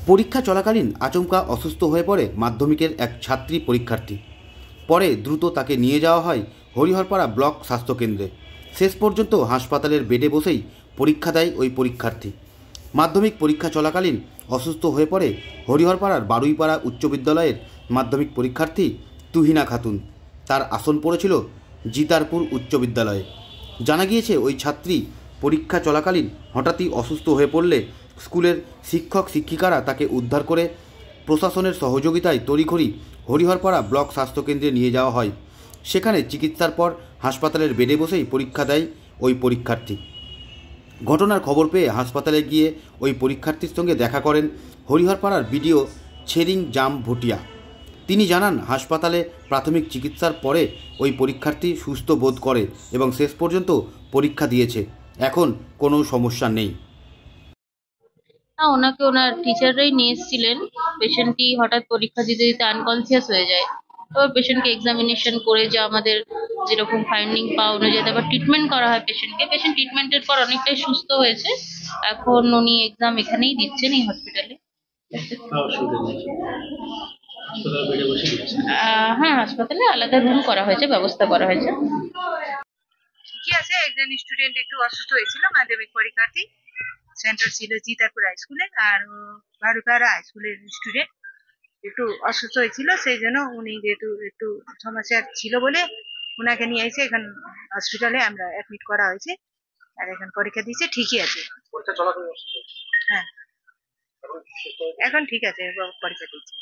পরীক্ষা চলাকালীন আচমকা অসুস্থ হয়ে পড়ে মাধ্যমিকের এক ছাত্রী পরীক্ষার্থী। পরে দ্রুত তাকে নিয়ে যাওয়া হয় হরিহরপাড়া ব্লক স্বাস্থ্যকেন্দ্রে। শেষ পর্যন্ত হাসপাতালের বেডে বসেই পরীক্ষা দেয় ওই পরীক্ষার্থী। মাধ্যমিক পরীক্ষা চলাকালীন অসুস্থ হয়ে পড়ে হরিহরপাড়ার বারুইপাড়া উচ্চ বিদ্যালয়ের মাধ্যমিক পরীক্ষার্থী তুহিনা খাতুন। তার আসন পড়েছিল জিতারপুর উচ্চ বিদ্যালয়ে। জানা গিয়েছে ওই ছাত্রী পরীক্ষা চলাকালীন হঠাৎই অসুস্থ হয়ে পড়লে স্কুলের শিক্ষক শিক্ষিকারা তাকে উদ্ধার করে প্রশাসনের সহযোগিতায় তড়িঘড়ি হরিহরপাড়া ব্লক স্বাস্থ্যকেন্দ্রে নিয়ে যাওয়া হয়। সেখানে চিকিৎসার পর হাসপাতালের বেডে বসেই পরীক্ষা দেয় ওই পরীক্ষার্থী। ঘটনার খবর পেয়ে হাসপাতালে গিয়ে ওই পরীক্ষার্থীর সঙ্গে দেখা করেন হরিহরপাড়ার বিডিও ছেরিং জাম ভুটিয়া। তিনি জানান, হাসপাতালে প্রাথমিক চিকিৎসার পরে ওই পরীক্ষার্থী সুস্থ বোধ করে এবং শেষ পর্যন্ত পরীক্ষা দিয়েছে। এখন কোনো সমস্যা নেই। ওনাকে ওনার টিচাররাই নিয়ে এসেছিলেন। পেশেন্টটি হঠাৎ পরীক্ষা দিতে দিতে আনকনসিয়াস হয়ে যায়। এবার পেশেন্টকে এক্সামিনেশন করে যা আমাদের যেরকম ফাইন্ডিং পাওয়া অনুযায়ী আবার ট্রিটমেন্ট করা হয় পেশেন্টকে। পেশেন্ট ট্রিটমেন্টের পর অনেকটাই সুস্থ হয়েছে। এখন উনি এক্সাম এখানেই দিচ্ছেন, এই হসপিটালে। হ্যাঁ, হাসপাতালে আলাদা রুম করা হয়েছে, ব্যবস্থা করা হয়েছে। ঠিকই আছে। একজন স্টুডেন্ট একটু অসুস্থ হয়েছিল, মাধ্যমিক পরীক্ষার্থী। সেন্টার ছিল জিতারপুর হাই স্কুলে, আর বারুইপাড়া হাই স্কুলের স্টুডেন্ট। একটু অসুস্থ হয়েছিল, সেই জন্য উনি যেহেতু একটু সমস্যা ছিল বলে ওনাকে নিয়ে এসে এখন হসপিটালে আমরা অ্যাডমিট করা হয়েছে। আর এখন পরীক্ষা দিয়েছে, ঠিকই আছে। হ্যাঁ, এখন ঠিক আছে, পরীক্ষা দিচ্ছে।